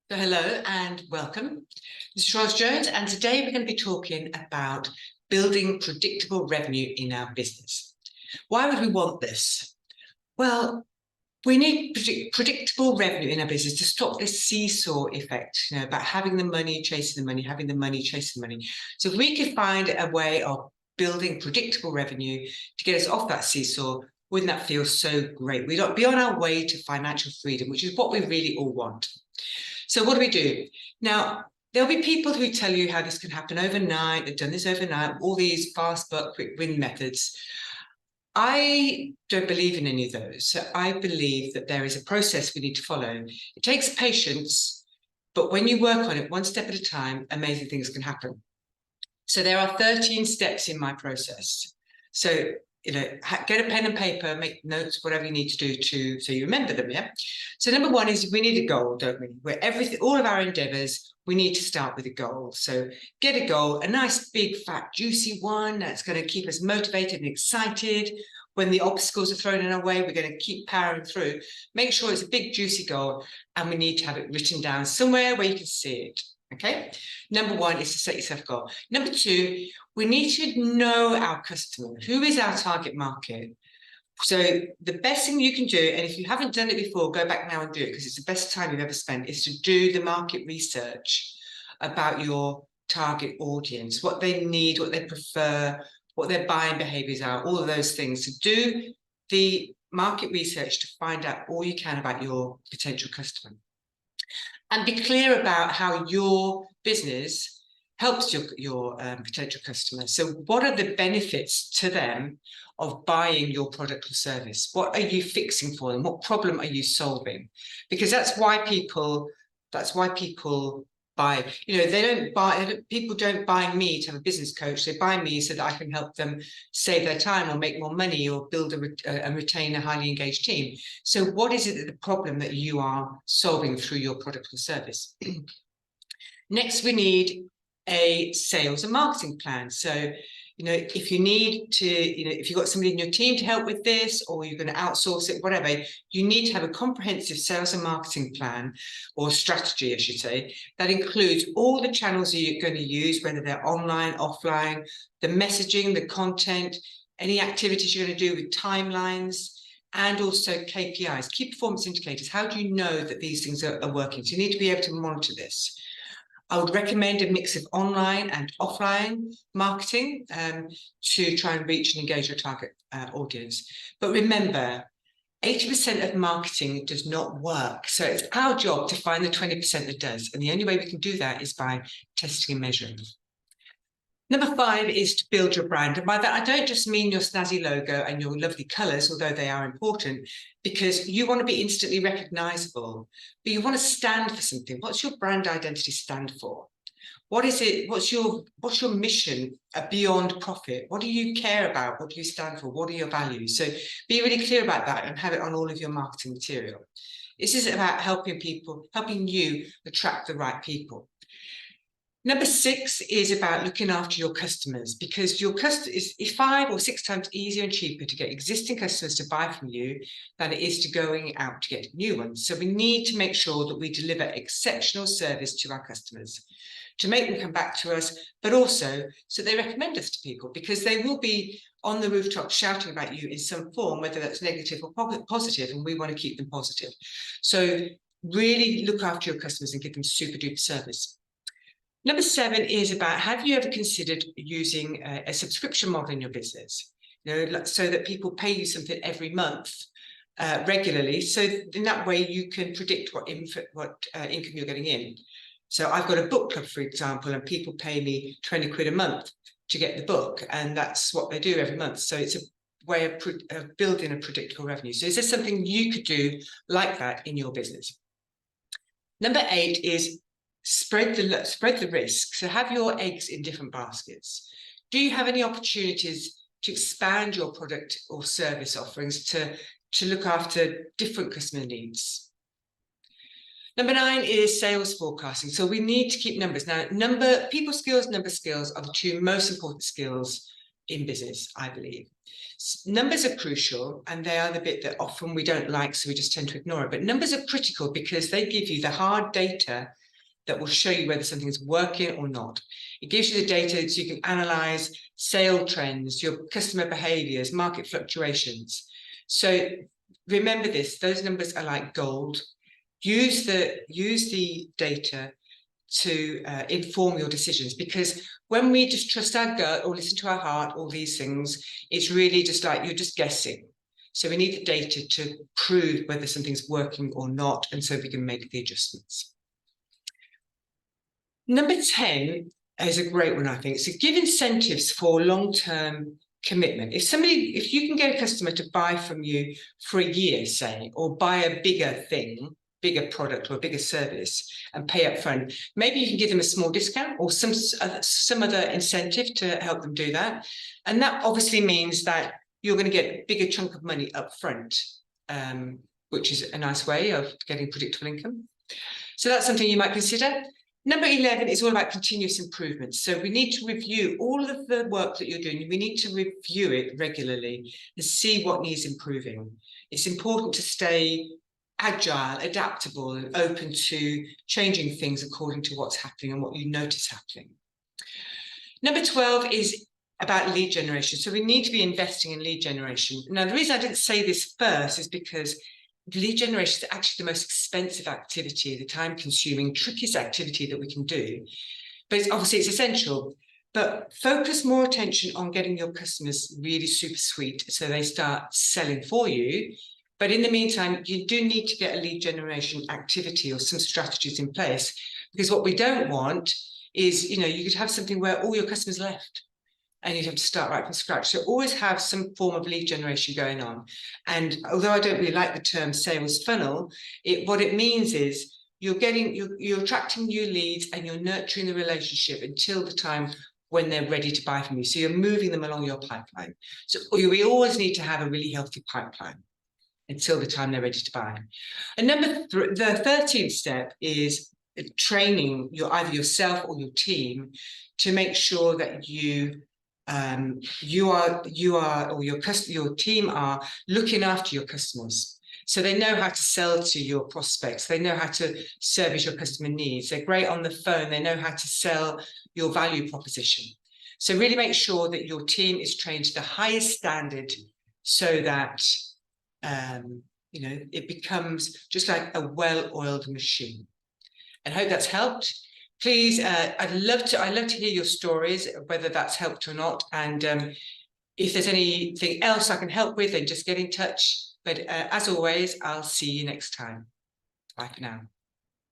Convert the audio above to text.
So hello and welcome. This is Rose Jones, and today we're going to be talking about building predictable revenue in our business. Why would we want this? Well, we need predictable revenue in our business to stop this seesaw effect, about having the money, chasing the money, having the money, chasing the money. So if we could find a way of building predictable revenue to get us off that seesaw, wouldn't that feel so great? We'd be on our way to financial freedom, which is what we really all want. So what do we do? Now, there'll be people who tell you how this can happen overnight. They've done this overnight, all these fast but quick win methods. I don't believe in any of those. So I believe that there is a process we need to follow. It takes patience, but when you work on it one step at a time, amazing things can happen. So there are 13 steps in my process. So get a pen and paper, make notes, whatever you need to do so you remember them, yeah? So number one is we need a goal, don't we? Where all of our endeavors, we need to start with a goal. So get a goal, a nice, big, fat, juicy one that's going to keep us motivated and excited. When the obstacles are thrown in our way, we're going to keep powering through. Make sure it's a big, juicy goal, and we need to have it written down somewhere where you can see it. Okay, number one is to set yourself a goal. Number two, we need to know our customer. Who is our target market? So the best thing you can do, and if you haven't done it before, go back now and do it, because it's the best time you've ever spent, is to do the market research about your target audience, what they need, what they prefer, what their buying behaviors are, all of those things. So do the market research to find out all you can about your potential customer. And be clear about how your business helps your potential customers. So what are the benefits to them of buying your product or service? What are you fixing for them? What problem are you solving? Because that's why people buy. People don't buy me to have a business coach. They buy me so that I can help them save their time or make more money or build and retain a highly engaged team. So what is it, the problem that you are solving through your product or service? Next, we need a sales and marketing plan. So, if you need to, if you've got somebody in your team to help with this, or you're going to outsource it, whatever, you need to have a comprehensive sales and marketing plan, or strategy, I should say, that includes all the channels that you're going to use, whether they're online, offline, the messaging, the content, any activities you're going to do with timelines, and also KPIs, key performance indicators. How do you know that these things are working? So you need to be able to monitor this. I would recommend a mix of online and offline marketing to try and reach and engage your target audience. But remember, 80% of marketing does not work. So it's our job to find the 20% that does. And the only way we can do that is by testing and measuring. Number 5 is to build your brand. And by that, I don't just mean your snazzy logo and your lovely colours, although they are important, because you want to be instantly recognisable, but you want to stand for something. What's your brand identity stand for? What is it? What's your mission beyond profit? What do you care about? What do you stand for? What are your values? So be really clear about that and have it on all of your marketing material. This is about helping you attract the right people. Number 6 is about looking after your customers, because your customers is 5 or 6 times easier and cheaper to get existing customers to buy from you than it is to going out to get new ones. So we need to make sure that we deliver exceptional service to our customers to make them come back to us, but also so they recommend us to people, because they will be on the rooftop shouting about you in some form, whether that's negative or positive, and we want to keep them positive. So really look after your customers and give them super duper service. Number 7 is about, have you ever considered using a subscription model in your business? So that people pay you something every month regularly. So in that way, you can predict what income you're getting in. So I've got a book club, for example, and people pay me 20 quid a month to get the book. And that's what they do every month. So it's a way of building a predictable revenue. So is there something you could do like that in your business? Number 8 is spread the risk. So have your eggs in different baskets. Do you have any opportunities to expand your product or service offerings to look after different customer needs? Number 9 is sales forecasting. So we need to keep numbers. Now, people skills, number skills are the 2 most important skills in business, I believe. Numbers are crucial, and they are the bit that often we don't like, so we just tend to ignore it. But numbers are critical because they give you the hard data that will show you whether something's working or not. It gives you the data so you can analyze sale trends, your customer behaviors, market fluctuations. So remember this, those numbers are like gold. Use the data to inform your decisions, because when we just trust our gut or listen to our heart, all these things, it's really just like you're just guessing. So we need the data to prove whether something's working or not, and so we can make the adjustments. Number 10 is a great one, I think. So give incentives for long-term commitment. If you can get a customer to buy from you for a year, say, or buy a bigger product or a bigger service and pay up front, maybe you can give them a small discount or some other incentive to help them do that. And that obviously means that you're going to get a bigger chunk of money up front, which is a nice way of getting predictable income. So that's something you might consider. Number 11 is all about continuous improvement. So we need to review all of the work that you're doing. We need to review it regularly and see what needs improving. It's important to stay agile, adaptable, and open to changing things according to what's happening and what you notice happening. Number 12 is about lead generation. So we need to be investing in lead generation. Now, the reason I didn't say this first is because lead generation is actually the most expensive activity, the time-consuming, trickiest activity that we can do. But obviously it's essential. But focus more attention on getting your customers really super sweet so they start selling for you. But in the meantime, you do need to get a lead generation activity or some strategies in place, because what we don't want is, you could have something where all your customers left and you'd have to start right from scratch. So always have some form of lead generation going on. And although I don't really like the term sales funnel, what it means is you're attracting new leads and you're nurturing the relationship until the time when they're ready to buy from you. So you're moving them along your pipeline. So we always need to have a really healthy pipeline until the time they're ready to buy. And the 13th step is training either yourself or your team to make sure that your team are looking after your customers. So they know how to sell to your prospects. They know how to service your customer needs. They're great on the phone. They know how to sell your value proposition. So really make sure that your team is trained to the highest standard so that it becomes just like a well-oiled machine. And I hope that's helped. Please, I'd love to hear your stories, whether that's helped or not. And if there's anything else I can help with, then just get in touch. But as always, I'll see you next time. Bye for now.